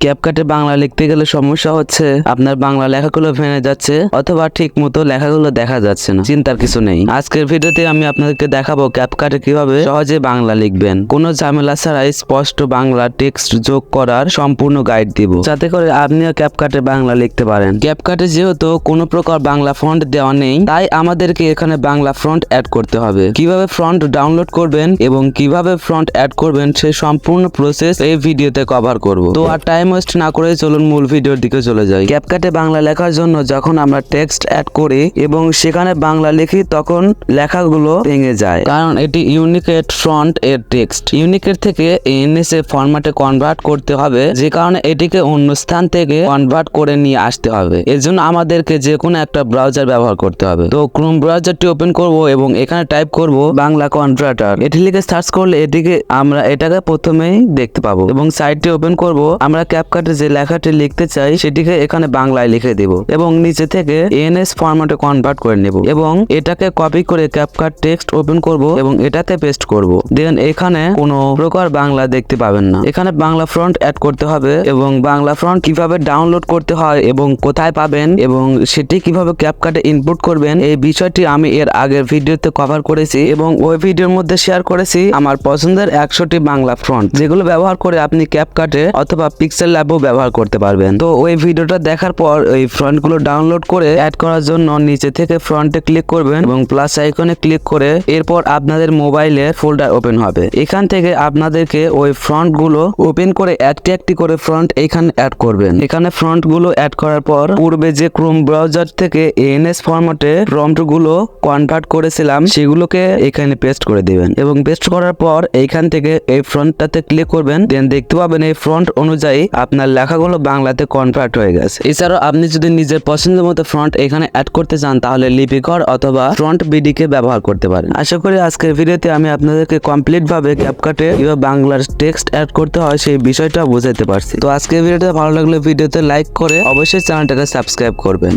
ক্যাপকাটে বাংলা লিখতে গেলে সমস্যা হচ্ছে আপনার বাংলা লেখাগুলো ভেঙে যাচ্ছে অথবা ঠিক মতো লেখাগুলো দেখা যাচ্ছে না। চিন্তার কিছু নেই, আজকের ভিডিওতে আমি আপনাদেরকে দেখাবো ক্যাপকাটে কিভাবে সহজে বাংলা লিখবেন, কোনো ঝামেলা ছাড়াই স্পষ্ট বাংলা টেক্সট যোগ করার সম্পূর্ণ গাইড দিব, যাতে করে আপনিও ক্যাপকাটে বাংলা লিখতে পারেন। ক্যাপকাটে যেহেতু কোনো প্রকার বাংলা ফন্ট দেওয়া নেই, তাই আমাদেরকে এখানে বাংলা ফন্ট অ্যাড করতে হবে। কিভাবে ফন্ট ডাউনলোড করবেন এবং কিভাবে ফন্ট অ্যাড করবেন সেই সম্পূর্ণ প্রসেস এই ভিডিওতে কভার করব। তো আর টাইম ওয়েস্ট না করে চলুন মূল ভিডিওর দিকে চলে যাই। ক্যাপকাটে বাংলা লেখার জন্য যখন আমরা টেক্সট অ্যাড করি এবং সেখানে বাংলা লিখি তখন লেখাগুলো ভেঙে যায়, কারণ এটি ইউনিকেট ফন্ট এর টেক্সট। ইউনিকেট থেকে এনএসএ ফরম্যাটে কনভার্ট করতে হবে, যে কারণে এটিকে অন্য স্থান থেকে কনভার্ট করে নিয়ে আসতে হবে। এর জন্য আমাদেরকে যে কোনো একটা ব্রাউজার ব্যবহার করতে হবে। তো ক্রোম ব্রাউজারটি ওপেন করব এবং এখানে টাইপ করব বাংলা কনভার্টার। এটি লিখে সার্চ করলে এটাকে প্রথমেই দেখতে পাবো এবং সাইটটি ওপেন করব। আমরা ক্যাপকাটে যে লেখাটি লিখতে চাই সেটিকে এখানে বাংলায় লিখে দেব এবং নিচে থেকে এনএস ফরম্যাটে কনভার্ট করে নেব এবং এটাকে কপি করে ক্যাপকাট টেক্সট ওপেন করব এবং এটাতে পেস্ট করব। দেন এখানে কোনো প্রকার বাংলা দেখতে পাবেন না। এখানে বাংলা ফন্ট অ্যাড করতে হবে এবং বাংলা ফন্ট কিভাবে ডাউনলোড করতে হয় এবং কোথায় পাবেন এবং সেটি কিভাবে ক্যাপকাটে ইনপুট করবেন এই বিষয়টি আমি এর আগের ভিডিওতে কভার করেছি এবং ওই ভিডিওর মধ্যে শেয়ার করেছি আমার পছন্দের 100টি বাংলা ফন্ট, যেগুলো ব্যবহার করে আপনি ক্যাপকাটে অথবা পিক্সেল ল্যাবও ব্যবহার করতে পারবেন। তো ওই ভিডিওটা দেখার পর ওই ফন্টগুলো ডাউনলোড করে অ্যাড করার জন্য নিচে থেকে ফ্রন্টে ক্লিক করবেন এবং প্লাস আইকনে ক্লিক করে এরপর আপনাদের মোবাইলে ফোল্ডার ওপেন হবে। এখান থেকে আপনাদেরকে ওই ফন্টগুলো ওপেন করে একটি একটি করে ফন্ট এখানে অ্যাড করবেন। এখানে ফন্টগুলো অ্যাড করার পর পূর্বে যে ক্রোম ব্রাউজার থেকে এনএস ফরম্যাটে প্রম্পটগুলো কনভার্ট করেছিলাম সেগুলোকে এখানে পেস্ট করে দিবেন এবং পেস্ট করার পর এইখান থেকে এই ফন্টটাতে ক্লিক করবেন। দেন দেখতে পাবেন এই ফন্ট অনুযায়ী আপনার লেখাগুলো বাংলাতে কনভার্ট হয়ে গেছে। এছাড়াও আপনি যদি নিজের পছন্দের মতো ফন্ট এখানে অ্যাড করতে চান তাহলে লিপিকর অথবা ফ্রন্ট বিডি কে ব্যবহার করতে পারেন। আশা করি আজকের ভিডিওতে আমি আপনাদেরকে কমপ্লিট ভাবে ক্যাপকাটে কিভাবে বাংলার টেক্সট অ্যাড করতে হয় সেই বিষয়টা বোঝাতে পারছি। তো আজকের ভিডিওটা ভালো লাগলে ভিডিওতে লাইক করে অবশ্যই চ্যানেলটাকে সাবস্ক্রাইব করবেন।